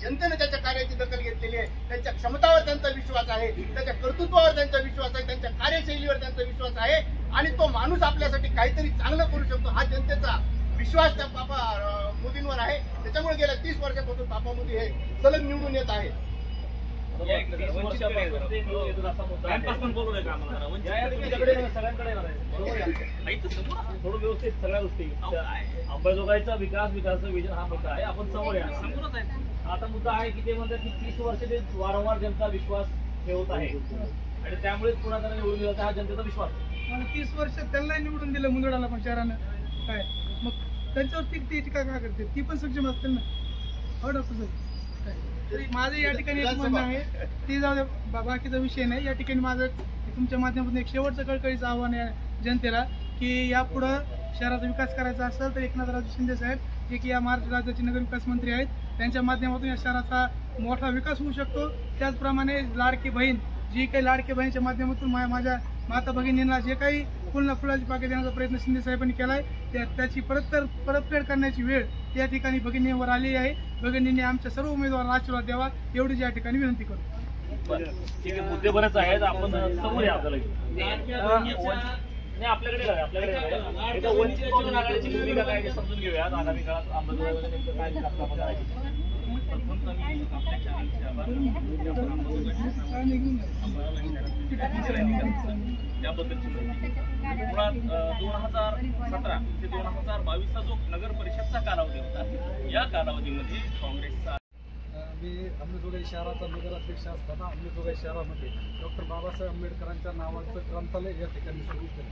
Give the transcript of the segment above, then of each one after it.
जनतेने त्याच्या कार्याची दखल घेतलेली आहे, त्यांच्या क्षमतावर त्यांचा विश्वास आहे, त्याच्या कर्तृत्वावर त्यांचा विश्वास आहे, त्यांच्या कार्यशैलीवर त्यांचा विश्वास आहे आणि तो माणूस आपल्यासाठी काहीतरी चांगलं करू शकतो हा जनतेचा विश्वास त्या पापा मोदींवर आहे. त्याच्यामुळे गेल्या 30 वर्षापासून पापा मोदी हे सलग निवडून येत आहे. थोडं व्यवस्थित सगळ्या गोष्टी अंबाजोगाईचा विकासाचा विजन हा मुद्दा आहे. आपण समोर या समोरच आहे. आता मुद्दा आहे की ते म्हणतात की 30 वर्ष ते वारंवार जनता विश्वास ठेवत आहे आणि त्यामुळेच पुन्हा त्यांना निवडून दिला हा जनतेचा विश्वास. 30 वर्ष त्यांना निवडून दिलं मुंदडाला पण शहरानं काय मग त्यांच्यावरती ती टीका का करते ती पण सक्षम असतील ना. हो डॉक्टर साहेब काय तरी माझं या ठिकाणी एक म्हणणं आहे ती जाऊ दे बाकीचा विषय नाही. या ठिकाणी माझं तुमच्या माध्यमातून एक शेवटचं कळकळीचं आव्हान आहे जनतेला की यापुढं शहराचा विकास करायचा असेल तर एकनाथराव शिंदे साहेब जे की या महाराष्ट्र राज्याचे नगरविकास मंत्री आहेत त्यांच्या माध्यमातून या शहराचा मोठा विकास होऊ शकतो. त्याचप्रमाणे लाडकी बहीण जी काही लाडकी बहिणीच्या माध्यमातून माझ्या माता भगिनींना जे काही फुलाची पाके देण्याचा प्रयत्न शिंदे साहेबांनी केला आहे त्याची परतफेड करण्याची वेळ या ठिकाणी भगिनींवर आली आहे. भगिनींनी आमच्या सर्व उमेदवारांना आशीर्वाद द्यावा एवढीच या ठिकाणी विनंती करतो. ठीक आहे, मुद्दे बरेच आहेत. आपण समोर या आपल्याला वंचित बहुजन आघाडीची भूमिका काय समजून घेऊयात. आगामी काळात अंबाजोगाईमध्ये नेमकं काय काम करायचं त्याबद्दलची माहिती. मुळात 2017 ते 2022चा जो नगर परिषदचा कालावधी होता या कालावधीमध्ये काँग्रेसचा अंबाजोगाई शहराचा नगराध्यक्ष असताना अंबाजोगाई शहरामध्ये डॉक्टर बाबासाहेब आंबेडकरांच्या नावाचं ग्रंथालय या ठिकाणी सुरू केलं.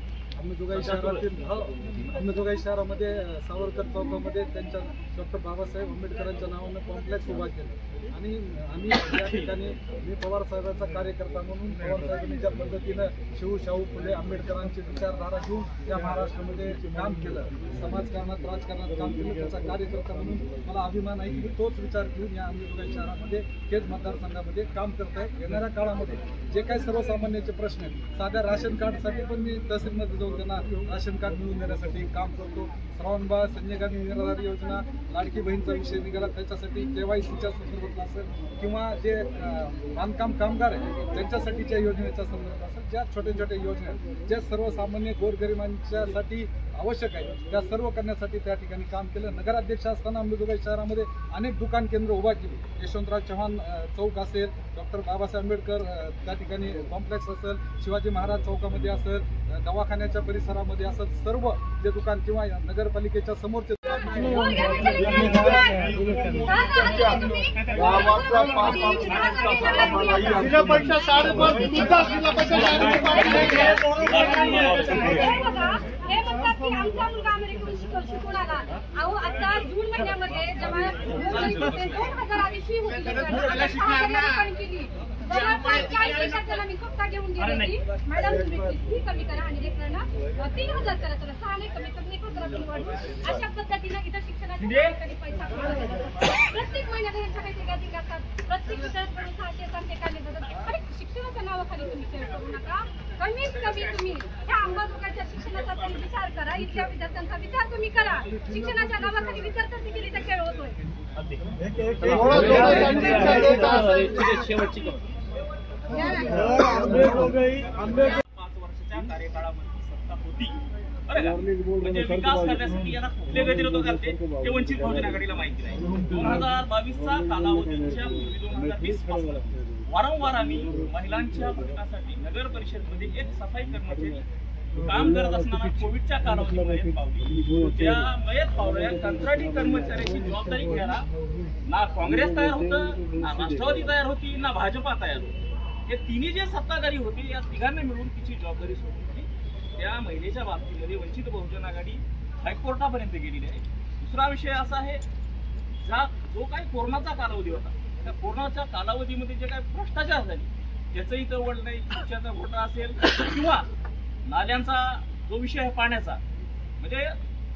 अंबाजोगाई शहरामध्ये सावरकर चौकामध्ये त्यांच्या डॉक्टर बाबासाहेब आंबेडकरांच्या नावानं कॉम्प्लेक्स उभा केलं आणि आम्ही या ठिकाणी मी पवार साहेबांचा कार्यकर्ता म्हणून पवार साहेबांनी ज्या पद्धतीनं शाहू फुले आंबेडकरांची विचारधारा घेऊन या महाराष्ट्रामध्ये काम केलं, समाजकारणात राजकारणात काम केलं, त्याचा कार्यकर्ता म्हणून मला अभिमान आहे की तोच विचार घेऊन या अंबाजोगाई शहरामध्ये केज मतदारसंघामध्ये काम करत आहे. येणाऱ्या काळामध्ये जे काही सर्वसामान्यांचे प्रश्न आहेत साध्या राशन कार्डसाठी पण मी तहसीलमध्ये जाऊन त्यांना राशन कार्ड मिळवून देण्यासाठी काम करतो. श्रावणबाळ संजय गांधी निराधार योजना लाडकी बहीणचा विषय निघाला त्याच्यासाठी KYCच्या संदर्भात असेल किंवा जे बांधकाम कामगार आहेत त्यांच्यासाठीच्या योजनेच्या संदर्भात असेल ज्या छोट्या छोट्या योजना ज्या सर्वसामान्य गोरगरिबांच्यासाठी आवश्यक आहे त्या सर्व करण्यासाठी त्या ठिकाणी काम केलं. नगराध्यक्ष असताना अंबाजोगाई शहरामध्ये अनेक दुकान केंद्र उभा केली. यशवंतराव चव्हाण चौक असेल, डॉक्टर बाबासाहेब आंबेडकर त्या ठिकाणी कॉम्प्लेक्स असेल, शिवाजी महाराज चौकामध्ये असेल, दवाखान्याच्या परिसरामध्ये असेल सर्व जे दुकान किंवा नगरपालिकेच्या समोरचे आमचा मुलगा अमेरिकेतून शिकून आला. अहो आता जून महिन्यामध्ये जेव्हा 2000 फी होती केली जवळपास 40 वर्षात त्याला मी स्वतः घेऊन गेले की मॅडम तुम्ही फी कमी करा आणि लेकरांना 3000 करा त्याला 6 नाही कमी कमी 15 वाढवून अशा पद्धतीनं इथं शिक्षणाच्या पैसा प्रत्येक महिन्याला यांच्या काही ठिकाणी असतात. प्रत्येक विद्यार्थ्यांकडून 600 काढले जातात. आणि शिक्षणाच्या नावाखाली तुम्ही खेळ करू नका. कमीत कमी तुम्ही ह्या अंबाजोगाईच्या शिक्षणाचा तरी विचार करा. इथल्या विद्यार्थ्यांचा विचार तुम्ही करा. शिक्षणाच्या नावाखाली विद्यार्थ्यांची केली तर खेळ होतोय. 5 वर्षाच्या कार्यकाळामध्ये सत्ता होती म्हणजे विकास करण्यासाठी यांना कुठले गतिरोधक करते हे वंचित बहुजन आघाडीला माहिती नाही. 2022चा कालावधीच्या पूर्वी 2020 पासून वारंवार आम्ही महिलांच्या भटकासाठी नगर परिषदमध्ये एक सफाई कर्मचारी काम करत असताना कोविडच्या कालावधीमध्ये पावली. त्या मयत पावल्या कंत्राटी कर्मचाऱ्याची जबाबदारी घ्यायला ना काँग्रेस तयार होतं, ना राष्ट्रवादी तयार होती, ना भाजपा तयार होती. हे तिन्ही जे सत्ताधारी होते या तिघांना मिळून तिची जबाबदारी सोडली होती. त्या महिलेच्या बाबतीमध्ये वंचित बहुजन आघाडी हायकोर्टापर्यंत गेलेली आहे. दुसरा विषय असा आहे जो काही कोरोनाचा कालावधी होता त्या कोरोनाच्या कालावधीमध्ये जे काही भ्रष्टाचार झाले त्याचंही कळवळ नाही. पक्षाचा घोटाळा असेल किंवा नाल्यांचा जो विषय आहे पाण्याचा म्हणजे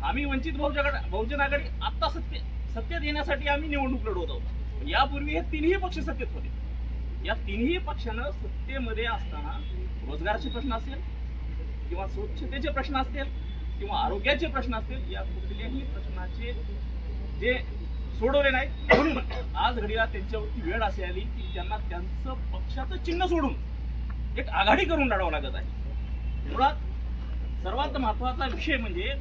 आम्ही वंचित बहुजन आघाडी आत्ता सत्तेत येण्यासाठी आम्ही निवडणूक लढवत आहोत. यापूर्वी हे तिन्ही पक्ष सत्तेत होते. या तिन्ही पक्षानं सत्तेमध्ये असताना रोजगाराचे प्रश्न असेल किंवा स्वच्छतेचे प्रश्न असतील किंवा आरोग्याचे प्रश्न असतील या कुठल्याही प्रश्नाचे जे सोडवले नाही. म्हणून आज घडीला त्यांच्यावरती वेळ अशी आली की त्यांना त्यांचं पक्षाचं चिन्ह सोडून एक आघाडी करून लढावं लागत आहे. मुळात सर्वात महत्वाचा विषय म्हणजे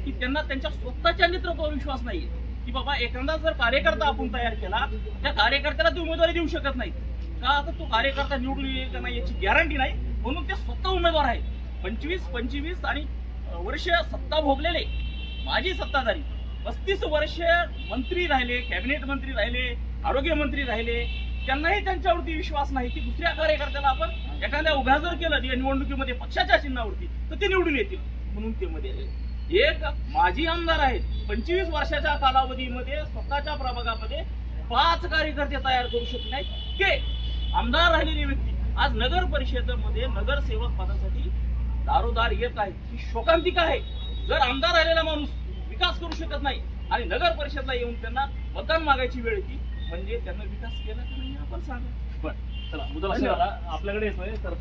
की त्यांना त्यांच्या स्वतःच्या नेतृत्वावर विश्वास नाहीये की बाबा एखादा जर कार्यकर्ता आपण तयार केला त्या कार्यकर्त्याला ती उमेदवारी देऊ शकत नाही का, तर तो कार्यकर्ता निवडून येईल का नाही याची गॅरंटी नाही. म्हणून ते स्वतः उमेदवार आहे. 25 आणि वर्ष सत्ता भोगलेले माजी सत्ताधारी 35 वर्ष मंत्री राहिले, कॅबिनेट मंत्री राहिले, आरोग्य मंत्री राहिले, त्यांनाही त्यांच्यावरती विश्वास नाही की दुसऱ्या कार्यकर्त्याला आपण एखाद्या उभ्या जर केलं या निवडणुकीमध्ये पक्षाच्या चिन्हावरती तर ते निवडून येतील. म्हणून ते मध्ये एक माजी आमदार आहेत 25 वर्षाच्या कालावधीमध्ये स्वतःच्या प्रभागामध्ये 5 कार्यकर्ते तयार करू शकले नाहीत. ते आमदार राहिलेली व्यक्ती आज नगर परिषदेमध्ये नगरसेवक पदासाठी दारोदार येत आहेत. ही शोकांतिका आहे. जर आमदार राहिलेला माणूस विकास करू शकत नाही आणि नगर परिषदला येऊन त्यांना मतदान मागायची वेळ येते म्हणजे त्यांना विकास केला की नाही आपण सांगा. बरं चला मुद्दा लक्षात आला आपल्याकडे येतोय तर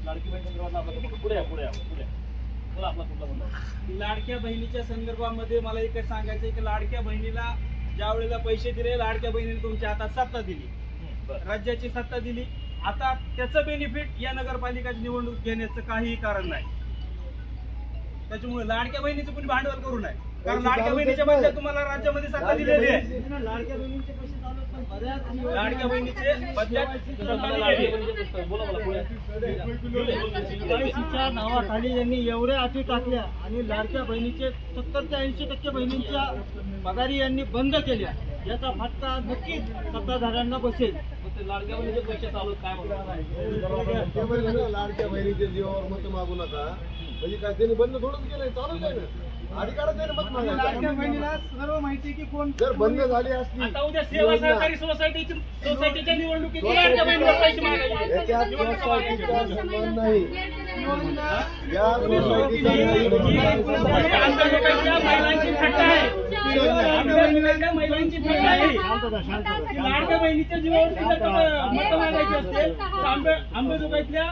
लाडकी बहीण संदर्भात आपला पुढे या चला आपला कुठला मुद्दा आहे? लाडक्या बहिणीच्या संदर्भामध्ये मला एक सांगायचं आहे की लाडक्या बहिणीला ज्या वेळेला पैसे दिले लाडक्या बहिणीने तुमच्या हातात सत्ता दिली, राज्याची सत्ता दिली. आता त्याचं बेनिफिट या नगरपालिकाची निवडणूक घेण्याचं काहीही कारण नाही. त्याच्यामुळे लाडक्या बहिणीचं कोणी भांडवल करू नये कारण लाडक्या बहिणीच्या बदल्यात तुम्हाला राज्यामध्ये सत्ता दिलेली आहे. लाडक्या बहिणीचे पैशाच्या नावाखाली यांनी एवढ्या अटी टाकल्या आणि लाडक्या बहिणीचे 70 ते 80% बहिणींच्या पगारी यांनी बंद केल्या. याचा फटका नक्कीच सत्ताधाऱ्यांना बसेल. लाडक्या बहिणीचे पैसे चालू काय लाडक्या बहिणीच्या जीवावर मत मागू नका म्हणजे काय त्यांनी बंद थोडंच केलंय, चालूच आहे ना. अधिकारच आहे ना मत मागायचं. लाडक्या बहिणीला सर्व माहिती की कोण जर बंद झाली असती आता उद्या सेवा सहकारी सोसायटीच्या निवडणुकीत लाडक्या बहिणीला पैसे मागायचे. याच्यात सोसायटीचा सन्मान नाही. या सोसायटीचा महिलांची थट्टा आहे. महिलांची थट्टा आहे. लाडक्या बहिणीच्या जीवावरती मत मागायची असते अंबेजोगाईतल्या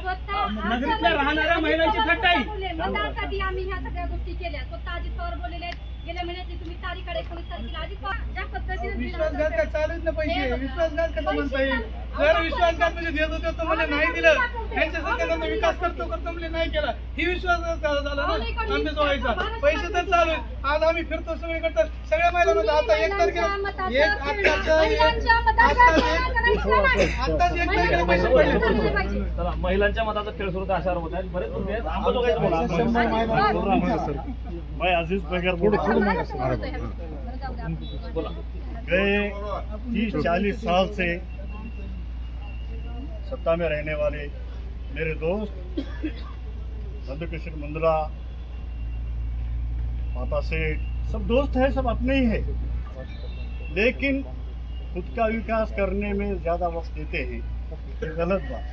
नगरीतल्या राहणाऱ्या महिलांची थट्टा आहे. मतासाठी आम्ही ह्या सगळ्या गोष्टी केल्या. स्वतः अजित पवार बोललेले आहेत गेल्या महिन्यातली तुम्ही तारीख 19 तारखेला अजित पवार ज्या पद्धतीने विश्वासघात काय चालूच ना पैसे विश्वासघात कसा म्हणता येईल. जर विश्वासघात म्हणजे देत होते तो म्हणजे नाही दिलं त्यांच्यासारख्या विकास करतो म्हणजे नाही केला ही विश्वासघात झाला ना आंबेजोगाईचा. पैसे तर चालू आहे. आज आम्ही फिरतो सगळे करतात सगळ्या महिलांमध्ये आता 1 तारखेला आताच 1 तारखेला पैसे पडले. चला महिलांच्या मताचा खेळ सुरू अशावर होत आहे. बरेच मुद्दे आहेत. अंबेजोगाईचं बोला. मैं अजीज बेगर बोल रहा बोला. गए 30-40 साल से सत्ता में रहने वाले मेरे दोस्त नंदकिशोर मुंद्रा, माता सेठ सब दोस्त हैं, सब अपने ही हैं, लेकिन खुद का विकास करने में ज्यादा वक्त देते हैं. ये गलत बात.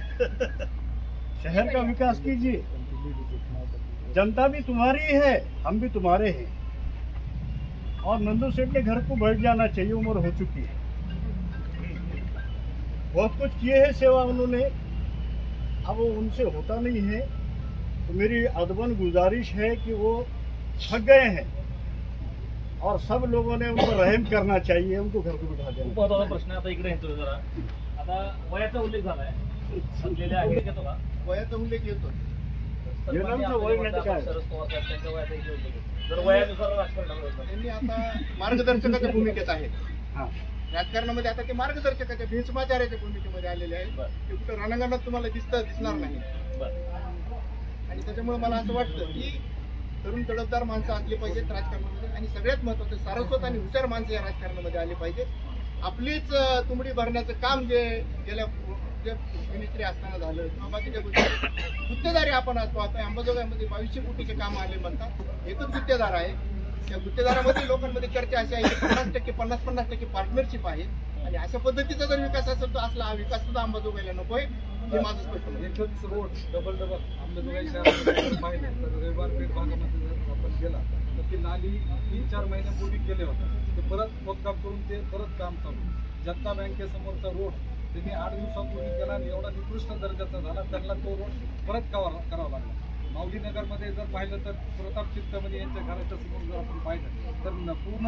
शहर का विकास कीजिए. जनता भी तुम्हारी है, हम भी तुम्हारे हैं. और नंदू सेठ के घर को बैठ जाना चाहिए. उम्र हो चुकी है, बहुत कुछ किए हैं सेवा उन्होंने. अब वो उनसे होता नहीं है तो मेरी अदबन गुजारिश है कि वो थक गए हैं और सब लोगों ने उनको रहम करना चाहिए. उनको घर को बिठा देना. महत्वाचा प्रश्न आता इकडे येतो जरा. आता वयाचा उल्लेख झालाय संपलेले आहे घेतो का वयाचा उल्लेख येतो. शरद पवार त्यांच्या वयाचा इथे उल्लेख आहे. जर वयानुसार राजकारणात त्यांनी आता मार्गदर्शकाच्या भूमिकेत आहेत. राजकारणामध्ये आता ते मार्गदर्शकाच्या भीष्माचार्याच्या भूमिकेमध्ये आलेले आहेत. ते कुठं रणांगणात तुम्हाला दिसणार नाही. आणि त्याच्यामुळे मला असं वाटतं की तरुण तडफदार माणसं असली पाहिजेत राजकारणामध्ये आणि सगळ्यात महत्त्वाचं सारस्वत आणि हुशार माणसं या राजकारणामध्ये आली पाहिजेत. आपलीच तुमडी भरण्याचं काम जे गेल्या मिनिस्ट्री असताना झालं किंवा बाकीच्या गोष्टी गुत्तेदारी आपण आज पाहतोय. अंबाजोगाईमध्ये 2200 कोटीचे काम आले म्हणतात. एकच गुत्तेदार आहे. त्या गुत्तेदारामध्ये लोकांमध्ये चर्चा अशी आहे की 50% 50% पार्टनरशिप आहे. आणि अशा पद्धतीचा जर विकास असेल तर असला हा विकास सुद्धा अंबाजोगाईला नकोय हे माझं स्पष्ट मत आहे. एकच रोड डबल अंबेजोगाई शहरामध्ये पाहिलं तर रविवार पेठ भागामध्ये जर आपण गेला तर ती नाली 3-4 महिन्यापूर्वी केले होते. ते परत खोदकाम करून ते परत काम चालू. जनता बँकेसमोरचा रोड त्यांनी 8 दिवसापूर्वी केला आणि एवढा निकृष्ट दर्जाचा झाला त्यांना तो रोड परत करावा लागला. माऊली नगरमध्ये जर पाहिलं तर प्रताप चिंतामणी यांच्या घराच्या समोर जर आपण पाहिलं तर पूर्ण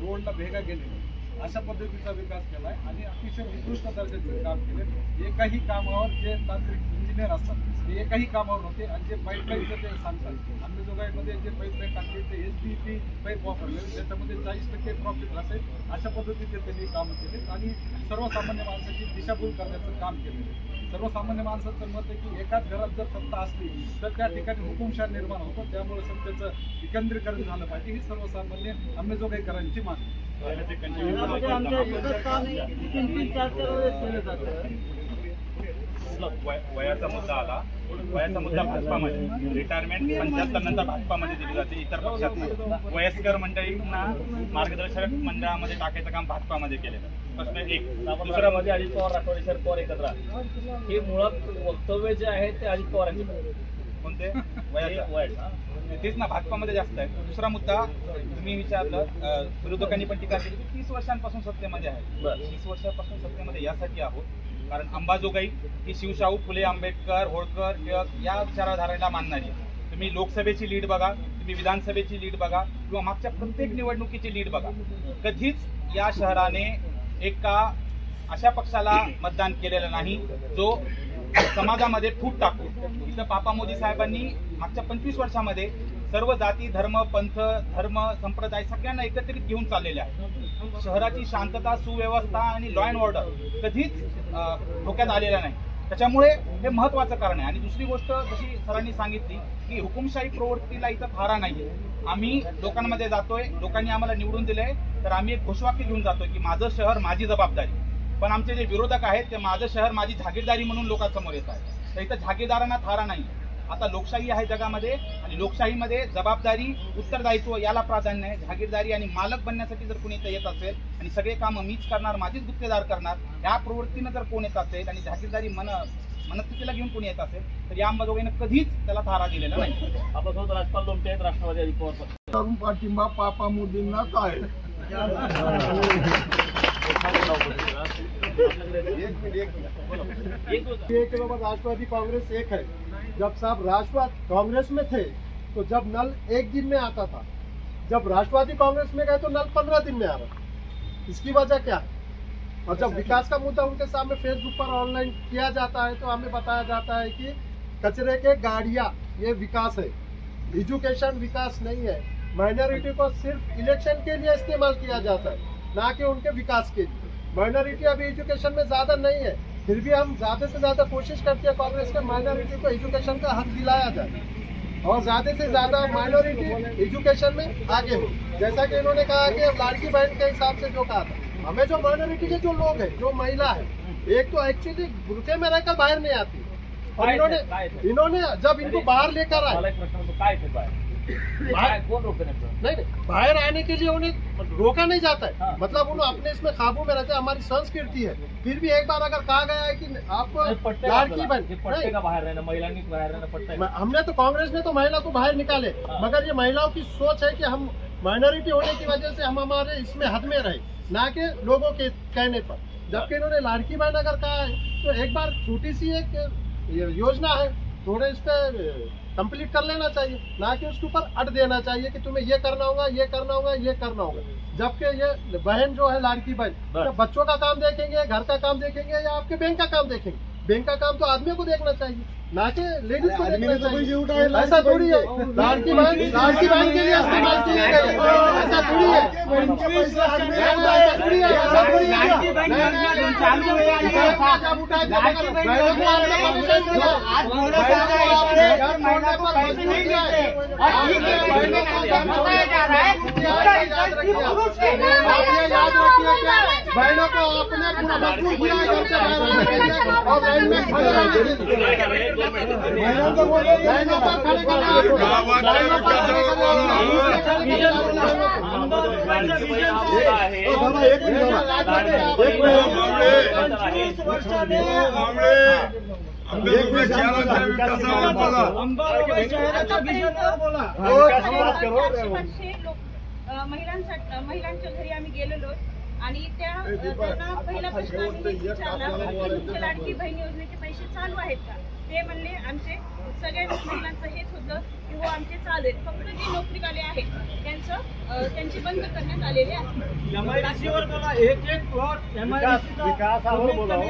रोडला भेगा गेलेल्या. अशा पद्धतीचा विकास केलाय आणि अतिशय उत्कृष्ट दर्जाचे काम केले. एकाही कामावर जे तांत्रिक इंजिनियर असतात ते एकाही कामावर होते आणि जे पाईपलाईनचं ते सांगतात अंमलबजावणीमध्ये जे पाईपलाईन टाकले ते HDPE पाईप वापरले त्याच्यामध्ये 40% प्रॉफिट असेल अशा पद्धतीचे त्यांनी कामं केले आणि सर्वसामान्य माणसाची दिशाभूल करण्याचं काम केलेलं. सर्वसामान्य माणसाचं मत आहे की एकाच घरात जर सत्ता असली तर त्या ठिकाणी हुकुमशाही निर्माण होतो. त्यामुळे सत्तेचं विकेंद्रीकरण झालं पाहिजे ही सर्वसामान्य अंमलबजावणीकरांची मागणी. आमच्या एकच काम 3-4 वेळेस केलं जातं. वयाचा मुद्दा आला. वयाचा मुद्दा भाजपामध्ये रिटायरमेंट 75 नंतर भाजपामध्ये दिली जाते, इतर पक्षात नाही. वयस्कर मंडळींना मार्गदर्शक मंडळामध्ये टाकायचं काम भाजपामध्ये केलेलं. प्रश्न एक. दुसऱ्यामध्ये अजित पवार राठोड शरद पवार एकत्र हे मुळात वक्तव्य जे आहे ते अजित पवारांचे कोणते वयाचा तेच ना भाजपामध्ये जास्त आहे. दुसरा मुद्दा तुम्ही विचारलं, विरोधकांनी पण टीका केली की 30 वर्षांपासून सत्तेमध्ये आहे. 30 वर्षांपासून सत्तेमध्ये यासाठी आहोत कारण अंबाजोगाई ही शिवशाहू फुले आंबेडकर होळकर टिळक या विचारधारेला मानणारी. तुम्ही लोकसभेची लीड बघा, तुम्ही विधानसभेची लीड बघा किंवा मागच्या प्रत्येक निवडणुकीची लीड बघा. कधीच या शहराने एका अशा पक्षाला मतदान केलेलं नाही जो समाजामध्ये फूट टाकू. इथं पापा मोदी साहेबांनी मागच्या 25 वर्षामध्ये सर्व जाती धर्म पंथ धर्म संप्रदाय सगळ्यांना एकत्रित घेऊन चाललेले आहे. शहराची शांतता सुव्यवस्था आणि लॉ अँड ऑर्डर कधीच धोक्यात आलेला नाही. त्याच्यामुळे हे महत्वाचं कारण आहे. आणि दुसरी गोष्ट जशी सरांनी सांगितली की हुकुमशाही प्रवृत्तीला इथं थारा नाहीये. आम्ही लोकांमध्ये जातोय, लोकांनी आम्हाला निवडून दिलंय तर आम्ही एक घोषवाक्य घेऊन जातोय की माझं शहर माझी जबाबदारी. पण आमचे जे विरोधक आहेत ते माझं शहर माझी जागीरदारी म्हणून लोकांसमोर येत आहे. तर इथं जागीरदारांना थारा नाही. आता लोकशाही आहे जगामध्ये आणि लोकशाहीमध्ये जबाबदारी उत्तरदायित्व याला प्राधान्य आहे. जागीरदारी आणि मालक बनण्यासाठी जर कोणी इथं येत असेल आणि सगळे कामं मीच करणार माझीच गुत्तेदार करणार या प्रवृत्तीनं जर कोण येत असेल आणि जागीरदारी मनस्थितीला घेऊन कोणी येत असेल तर या अंबाजोगाईनं कधीच त्याला थारा दिलेला नाही. आपल्यासोबत राजपाल लोमटे आहेत राष्ट्रवादी अजित पवार पक्ष. पाठिंबा पापा मोदींना काय राष्ट्रवादी कांग्रेस एक है. जब साहब राष्ट्रवादी कांग्रेस में थे तो जब नल 1 दिन में आता था, जब राष्ट्रवादी कांग्रेस में गए तो नल 15 दिन में आ रहा. इसकी वजह क्या है? और जब विकास का मुद्दा उनके सामने फेसबुक पर ऑनलाइन किया जाता है तो हमें बताया जाता है कि कचरे के गाड़ियां ये विकास है, एजुकेशन विकास नहीं है. माइनॉरिटी को सिर्फ इलेक्शन के लिए इस्तेमाल किया जाता है, ना कि उनके विकास के लिए. माइनॉरिटी अभी एजुकेशन में ज्यादा नहीं है, फिर भी हम ज्यादा से ज्यादा कोशिश करते हैं कांग्रेस के माइनॉरिटी को एजुकेशन का हक दिलाया जाए और ज्यादा से ज्यादा माइनॉरिटी एजुकेशन में आगे हो. जैसा कि इन्होंने कहा कि लाड़की बहन के हिसाब से जो कहा था, हमें जो माइनॉरिटी के जो लोग हैं, जो महिला है, एक तो एक्चुअली बुरखे में रहकर बाहर नहीं आती और इन्होंने जब इनको बाहर लेकर आए नहीं बाहर आने के लिए उन्हें रोका नहीं जाता है. मतलब उन्हें अपने इसमें काबू में रहते हैं. हमारी संस्कृति है. फिर भी एक बार अगर कहा गया है कि आपको लाड़की बहन बाहर रहना महिलांनी बाहर रहना पड़ता है. हमने तो कांग्रेस ने तो महिला को बाहर निकाले, मगर ये महिलाओं की सोच है कि हम माइनॉरिटी होने की वजह से हम हमारे इसमें हद में रहे, ना कि लोगों के कहने पर. जबकि इन्होंने लाड़की बहन अगर कहा है तो एक बार छोटी सी एक योजना है, थोड़े इस पर कंप्लीट कर लेना चाहिए, ना कि उसके ऊपर अट देना चाहिए कि तुम्हें ये करना होगा ये करना होगा ये करना होगा. जबकि ये बहन जो है लाड़की बहन, तो बच्चों का काम देखेंगे, घर का काम देखेंगे या आपके बैंक का काम देखेंगे. बैंक का काम तो आदमी को देखना चाहिए, ना कि लेडीज को देखना चाहिए. ऐसा थोड़ी है लाड़की बहन के लिए इस्तेमाल की गई, ऐसा थोड़ी है. बहनों को अपने मजबूर किया है घर से बाहर आने के लिए और लाइन में खड़े बहनों पर खड़े महिलांच्या घरी आम्ही गेलेलो आणि त्यांना पहिला प्रश्न आम्ही हेच विचारला की तुमच्या लाडकी बहीण योजनेचे पैसे चालू आहेत का? ते म्हणले आमचे सगळ्या महिलांचं हेच होतं की हो आमचे चालू आहेत, फक्त जे नोकरीवाले आहेत त्यांची बंद करण्यात आलेले आहे. एमआयडीसीवर बोला, एक प्लॉट विकासावर बोलावं.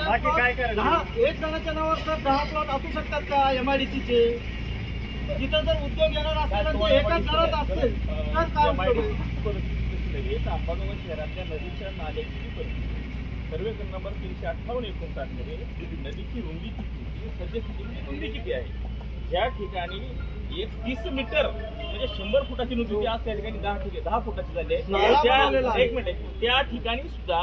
बाकी काय करायचं? एक जणाच्या नावावर सर 10 प्लॉट असू शकतात का एमआयडीसीचे? तिथं जर उद्योग येणार असतील तर एकाच घरात असतील तर काय अंबाजोगाई शहरातल्या नदीच्या नाल्याची परिस्थिती सर्वे नंबर 358-59 मध्ये नदीची रुंदी किती, सद्यस्थितीची रुंदी किती आहे? ज्या ठिकाणी 30 मीटर म्हणजे 100 फुटाची रुंदी होती, आज त्या ठिकाणी 10 फुटाची झाली आहे. एक मिनिट, त्या ठिकाणी सुद्धा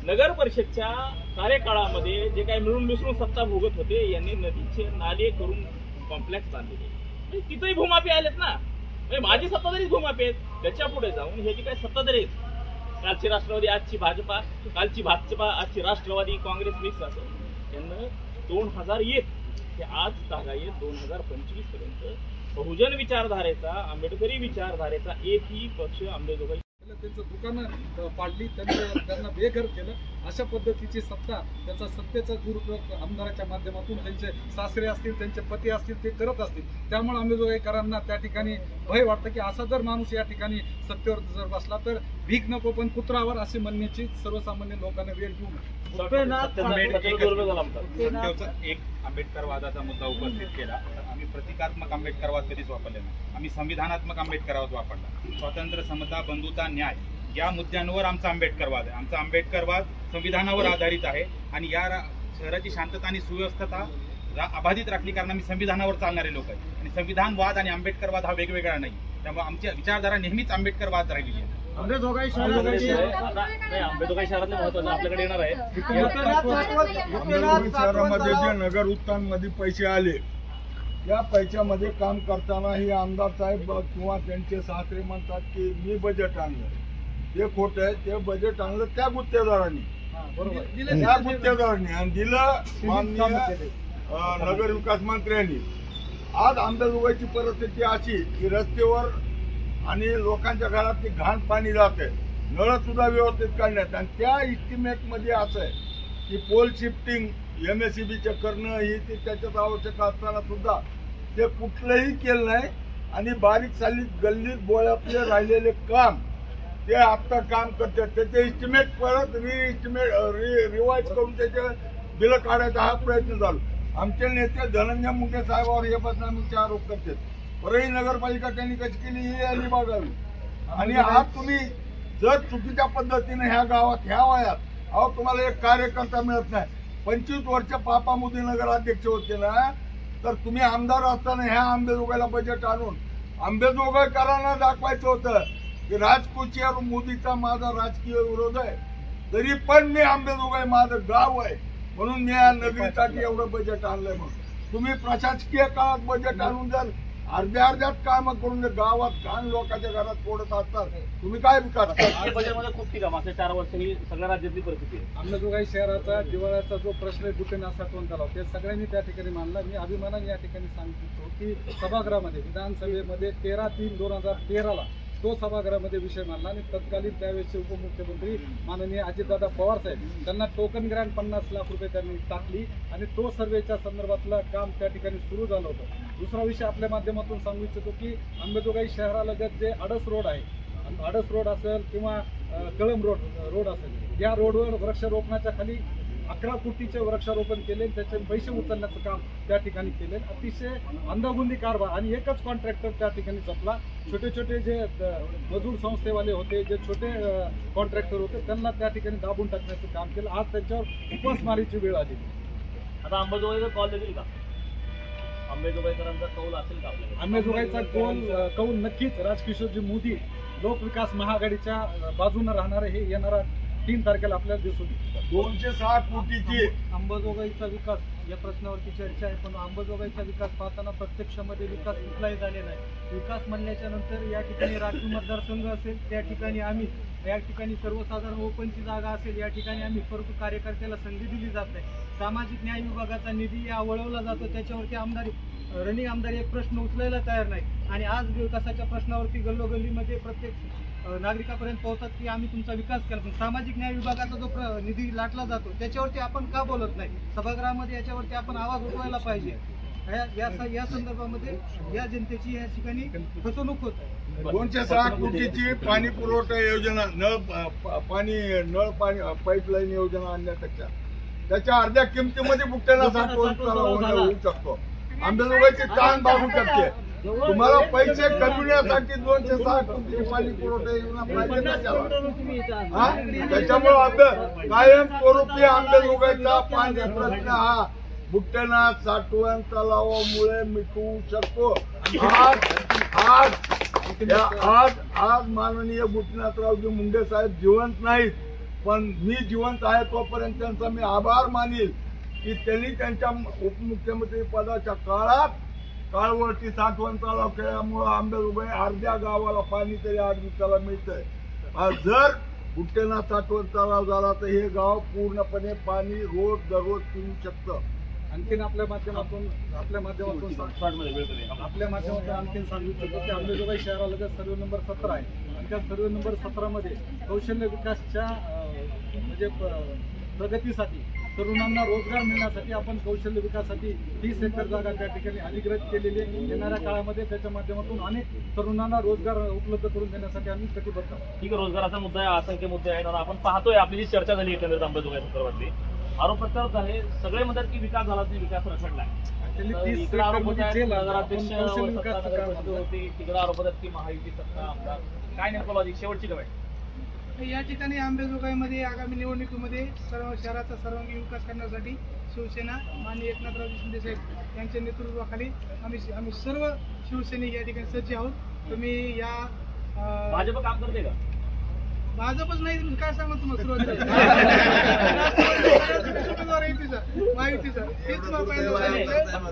नगर परिषदच्या कार्यकाळामध्ये जे काही मिळून मिसळून सत्ता भोगत होते यांनी नदीचे नाले करून कॉम्प्लेक्स बांधलेले. तिथेही भूमाफी आलेत ना, माझी सत्ताधारीच भूमाफी आहेत. त्याच्या पुढे जाऊन हे जे काही सत्ताधारी आहेत, कालची राष्ट्रवादी आजची भाजपा, कालची भाजपा आजची राष्ट्रवादी काँग्रेस मिक्स असेल, त्यांना 2001 ते आज तागायत 2025 पर्यंत बहुजन विचारधारेचा, आंबेडकरी विचारधारेचा एकही पक्ष अंबाजोगाई त्यांचं दुकानं पाडली, त्यांना बेघर केलं. अशा पद्धतीची सत्ता, त्याचा सत्तेचा दुरुपयोग आमदाराच्या माध्यमातून त्यांचे सासरे असतील, त्यांचे पती असतील ते करत असतील. त्यामुळे अंबाजोगाईकरांना त्या ठिकाणी भय वाटतं की असा जर माणूस या ठिकाणी सत्तेवर जर बसला तर भीक नको पण कुत्रावर असे म्हणण्याची सर्वसामान्य लोकांना वेळ घेऊन एक आंबेडकरवादाचा मुद्दा उपस्थित केला. आम्ही प्रतिकात्मक आंबेडकरवाद कधीच वापरले नाही, आम्ही संविधानात्मक आंबेडकरवाद वापरला. स्वातंत्र्य, समता, बंधुता, न्याय या मुद्द्यांवर आमचा आंबेडकरवाद आहे. आमचा आंबेडकरवाद संविधानावर आधारित आहे आणि या शहराची शांतता आणि सुव्यवस्था अबाधित राखली, कारण आम्ही संविधानावर चालणारे लोक आहेत. आणि संविधानवाद आणि आंबेडकरवाद हा वेगवेगळा नाही, त्यामुळे आमची विचारधारा नेहमीच आंबेडकरवाद राहिलेली आहे. अंबाजोगाई शहरातले महत्वाचं आपल्याकडे येणार आहे. अंबाजोगाई शहरामध्ये जे नगर उत्थानमध्ये पैसे आले, त्या पैशामध्ये काम करताना हे आमदार साहेब किंवा त्यांचे सासरे म्हणतात की मी बजेट आणलं. ते खोटं आहे. ते बजेट आणलं त्या गुत्तेदारांनी, त्या गुत्तेदारांनी आणि दिलं माननीय नगर विकास मंत्र्यांनी. आज अंबाजोगाईची परिस्थिती अशी की रस्त्यावर आणि लोकांच्या घरात ती घाण पाणी जाते, नळ सुद्धा व्यवस्थित काढण्यात. आणि त्या इस्टिमेट मध्ये असं आहे की पोल शिफ्टिंग MSEBीचे करणं ही त्याच्यात आवश्यक असताना सुद्धा ते कुठलंही केलं नाही. आणि बारीक सालीत गल्लीत बोळ्यातले राहिलेले काम ते आता काम करतात. त्याचे इस्टिमेट परत रिवाईज करून त्याचे बिल काढायचा हा प्रयत्न चालू. आमचे नेते धनंजय मुंडे साहेबांवर हे बदनामीचे आरोप करतात. परळी नगरपालिका त्यांनी कशी केली ही यांनी बघावी. आणि आज तुम्ही जर चुकीच्या पद्धतीने ह्या गावात ह्या वयात तुम्हाला एक कार्यकर्ता मिळत नाही. 25 वर्ष पापा मोदी नगराध्यक्ष होते ना, तर तुम्ही आमदार असताना ह्या अंबाजोगाईला बजेट आणून अंबाजोगाईकरांना दाखवायचं होतं की राजकोटच्या मोदीचा माझा राजकीय विरोध आहे, तरी पण मी अंबाजोगाई माझं गाव आहे म्हणून मी या नगरीसाठी एवढं बजेट आणलंय. म्हणून तुम्ही प्रशासकीय काळात बजेट आणून जर अर्ध्यात काम करून गावात घाण लोकांच्या घरात फोडत असतात, तुम्ही काय विकास बजेटमध्ये खूप ठिकाण मागच्या 4 वर्षांनी सगळ्या राज्यातली परिस्थिती आहे. अंबाजोगाई शहराचा दिवाळ्याचा जो प्रश्न आहे गुटेनासा कोण करावा ते सगळ्यांनी त्या ठिकाणी मांडला. मी अभिमानाने या ठिकाणी सांगतो की सभागृहामध्ये विधानसभेमध्ये 13/3/2013 तो सभागृहामध्ये विषय मांडला आणि तत्कालीन त्यावेळेचे उपमुख्यमंत्री माननीय अजितदादा पवार साहेब त्यांना टोकन ग्रँट 50 लाख रुपये त्यांनी टाकली आणि तो सर्वेच्या संदर्भातलं काम त्या ठिकाणी सुरू झालं होतं. दुसरा विषय आपल्या माध्यमातून सांगू इच्छितो की अंबाजोगाई शहरालगत जे आडस रोड आहे, आडस रोड असेल किंवा कळंब रोड असेल, या रोडवर वृक्षारोपणाच्या खाली 11 कोटीचे वृक्षारोपण केले, त्याचे पैसे उचलण्याचं काम त्या ठिकाणी केले. अतिशय अंदागुंदी कारभार आणि एकच कॉन्ट्रॅक्टर त्या ठिकाणी जपला. छोटे छोटे जे मजूर संस्थेवाले होते, जे छोटे कॉन्ट्रॅक्टर होते, त्यांना त्या ठिकाणी दाबून टाकण्याचं काम केलं. आज त्यांच्यावर उपासमारीची वेळ आली. आता अंबाजोगाईचा कॉल देतील का? अंबाजोगाईकरांचा कौल असेल का आपल्याकडे? अंबाजोगाईचा कौल नक्कीच राजकिशोरजी मोदी लोकविकास महाआघाडीच्या बाजूने राहणारे हे येणारा 3 तारखेला आपल्याला दिसून येईल. 260 कोटीची अंबाजोगाईचा विकास या प्रश्नावरती चर्चा आहे, पण अंबाजोगाईचा विकास पाहताना प्रत्यक्षामध्ये विकास कुठलाही झालेला नाही. विकास म्हणल्याच्या नंतर या ठिकाणी राखीव मतदारसंघ असेल, त्या ठिकाणी आम्ही या ठिकाणी सर्वसाधारण ओपनची जागा असेल, या ठिकाणी आम्ही परंतु कार्यकर्त्याला संधी दिली जात नाही. सामाजिक न्याय विभागाचा निधी या वळवला जातो, त्याच्यावरती आमदारी रनिंग आमदार एक प्रश्न उचलायला तयार नाही आणि आज विकासाच्या प्रश्नावरती गल्लोगल्लीमध्ये प्रत्येक नागरिकापर्यंत पोहोचतात की आम्ही तुमचा विकास केला, पण सामाजिक न्याय विभागाचा जो निधी लाटला जातो त्याच्यावरती आपण का बोलत नाही? सभागृहामध्ये याच्यावरती आपण आवाज उठवायला पाहिजे. या संदर्भामध्ये या जनतेची या ठिकाणी फसवणूक होत आहे. 206 कोटीची पाणी पुरवठा योजना, नळ पाणी पाईपलाईन योजना आणण्यापेक्षा त्याच्या अर्ध्या किमतीमध्ये बुट्ट्याला होऊ शकतो. अंमलबजावणीची ताण भागू शकते. तुम्हाला पैसे कमविण्यासाठी 206 कोटीची पाणी पुरवठा योजना पाहिजे त्याच्यावर. त्याच्यामुळे कायम स्वरूपी अंमलबजावणीचा पाणी प्रश्न हा बुट्टेनाथ साठवण तलावामुळे मिटवू शकतो. आज माननीय गोपीनाथरावजी मुंडे साहेब जिवंत नाहीत, पण मी जिवंत आहे तोपर्यंत त्यांचा मी आभार मानील की त्यांनी त्यांच्या उपमुख्यमंत्री पदाच्या काळवरती साठवण तलाव केल्यामुळे अंबेजोगाई अर्ध्या गावाला पाणी तरी 8 दिवसाला मिळतंय. जर बुट्टेनाथ साठवण तलाव झाला तर हे गाव पूर्णपणे पाणी रोज दररोज पिऊ शकतं. आणखीन आपल्या माध्यमातून आणखीन सांगू शकतो की अंबेजोगाई शहरालगत सर्वे नंबर 17 आहे आणि त्या सर्वे नंबर 17 मध्ये कौशल्य विकासच्या म्हणजे प्रगतीसाठी तरुणांना रोजगार मिळण्यासाठी आपण कौशल्य विकासासाठी 30 एकर जागा त्या ठिकाणी अधिग्रहित केलेली आहे. येणाऱ्या काळामध्ये त्याच्या माध्यमातून अनेक तरुणांना रोजगार उपलब्ध करून देण्यासाठी आम्ही कटिबद्ध आहोत. ठीक आहे, रोजगाराचा मुद्दा आहे, असंख्य मुद्दे आहेत. आपण पाहतोय आपली जी चर्चा झाली एकंदरीत अंबेजोगाई संदर्भातली आरोप प्रत्यारोप झाले. सगळे म्हणतात की विकास झाला नाही, विकास रखडला. तिकडे आरोप होतात की महायुती सत्ता आमदार. काय नेमकं लॉजिक शेवटची काय? या ठिकाणी अंबेजोगाईमध्ये आगामी निवडणुकीमध्ये सर्व शहराचा सर्वांगीण विकास करण्यासाठी शिवसेना माननीय एकनाथराव शिंदे साहेब यांच्या नेतृत्वाखाली आम्ही सर्व शिवसैनिक या ठिकाणी सज्ज आहोत. तुम्ही या भाजप काम करते का? भाजपच नाही तुम्ही काय सांगा तुम्हाला सुरुवातीला महायुतीचा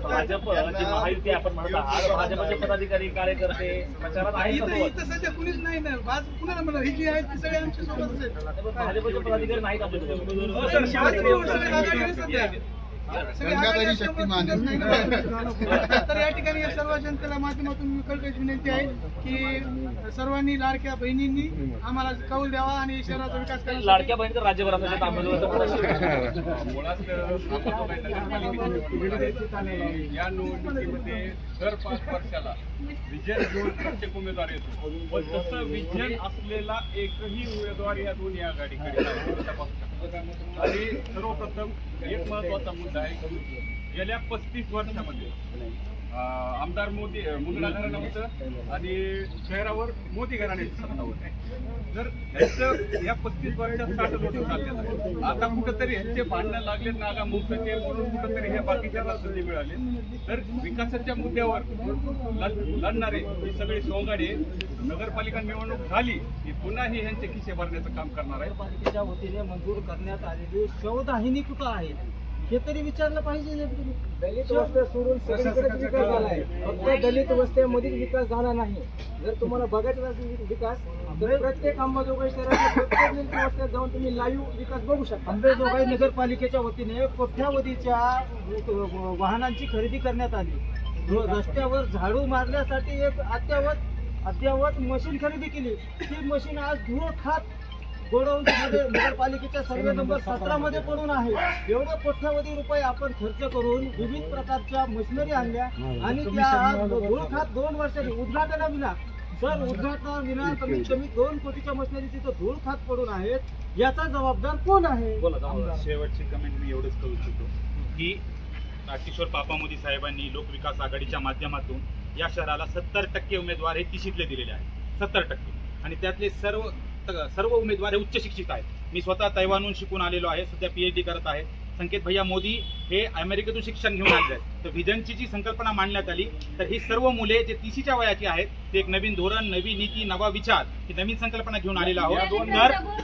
भाजप महायुती आपण म्हणत आहात, भाजपचे पदाधिकारी कार्यकर्ते प्रचारात आहेत. इथं सध्या कुणीच नाही ना, कुणाला म्हणा ही जी आहेत ती सगळे आमच्या सोबतच आहेत. भाजपचे पदाधिकारी नाहीत आपल्याकडे. तर या ठिकाणी या सर्व जनतेला माध्यमातून कळकळीची विनंती आहे की सर्वांनी लाडक्या बहिणींनी आम्हाला कौल द्यावा आणि शहराचा विकास करावा. लाडक्या बहिणी राज्यभरात या निवडणुकीमध्ये दर 5 वर्षाला विजय जोड प्रत्येक उमेदवार येतो, पण तसं विजय असलेला एकही उमेदवार या दोन्ही आघाडीकडे आणि सर्वप्रथम एक महत्वाचा मुद्दा आहे. गेल्या 35 वर्षामध्ये आमदार मोदी मुंदडा घराणं होतं आणि शहरावर मोदी घराण्याची सत्ता होती. जर ह्याचं या 35 वर्षात 60 लोट चाललेलं आहे. आता कुठंतरी ह्यांचे भांडणं लागले नागा मुक्तचे म्हणून कुठंतरी हे बाकीच्या संधी मिळाले. तर विकासाच्या मुद्द्यावर लढणारे ही सगळे सोंगाडे नगरपालिका निवडणूक झाली की पुन्हा ह्यांचे खिसे भरण्याचं काम करणार आहे. पालिकेच्या वतीने मंजूर करण्यात आलेली शवदाहिनी कुठं आहे हे तरी विचारलं पाहिजे. दलित वस्त्या सोडून सगळीकडेच विकास झाला आहे, फक्त दलित वस्त्यामधील विकास झाला नाही. जर तुम्हाला बघायचा असेल विकास तर प्रत्येक अंबाजोगाई शहरात प्रत्येक दलित वस्त्यात जाऊन तुम्ही लाईव्ह विकास बघू शकता. अंबाजोगाई नगरपालिकेच्या वतीने कोट्यावधीच्या वाहनांची खरेदी करण्यात आली. रस्त्यावर झाडू मारण्यासाठी एक अद्ययावत मशीन खरेदी केली. ती मशीन आज धूळ खात गोडाऊन नगरपालिकेच्या सर्वे नंबर 17 मध्ये पडून आहे. एवढे कोट्यावधी रुपये आपण खर्च करून विविध प्रकारच्या मशिनरी आणल्या आणि त्या धूळ खात 2 वर्षांनी उद्घाटनाविना उद्घाटनाविना कमीत कमी 2 कोटीच्या मशिनरी तिथं धूळ खात पडून आहेत. याचा जबाबदार कोण आहे? शेवटची कमेंट मी एवढंच करू इच्छितो की किशोर पापा मोदी साहेबांनी लोकविकास आघाडीच्या माध्यमातून या शहराला 70% उमेदवार हे तिशीतले दिलेले आहेत. 70% आणि त्यातले सर्व उमेदवार हे उच्च शिक्षित आहेत. मी स्वतः तैवानहून शिकून आलेलो आहे, सध्या PhD करत आहे. संकेत भैया मोदी हे अमेरिकेतून शिक्षण घेऊन आलेले आहेत. तर व्हिजनची जी संकल्पना मांडण्यात आली तर ही सर्व मुले जे 30च्या वयाची आहेत ते एक नवीन धोरण, नवी नीती, नवा विचार ही नवीन संकल्पना घेऊन आलेला आहोत.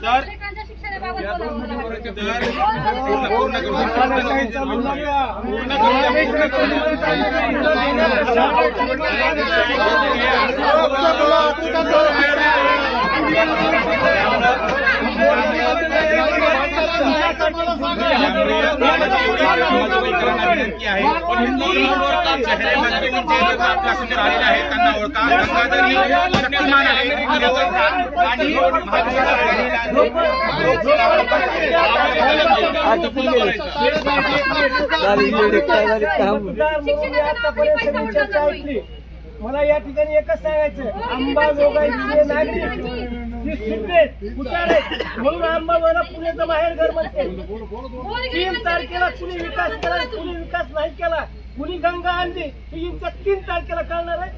तर विनंती आहे चेहऱ्यामध्ये आपल्यासमोर आलेले आहेत त्यांना ओळखा. गंगाधर ही शक्तिमान आहे आणि मला या ठिकाणी एकच सांगायचं, अंबाजोगाईचे नागरिक म्हणून अंबाजोगाईला पुण्याचं बाहेर घर म्हणते. 3 तारखेला कुणी विकास केला, कुणी विकास नाही केला, कुणी गंगा आणली ही 3 तारखेला कळणार आहे.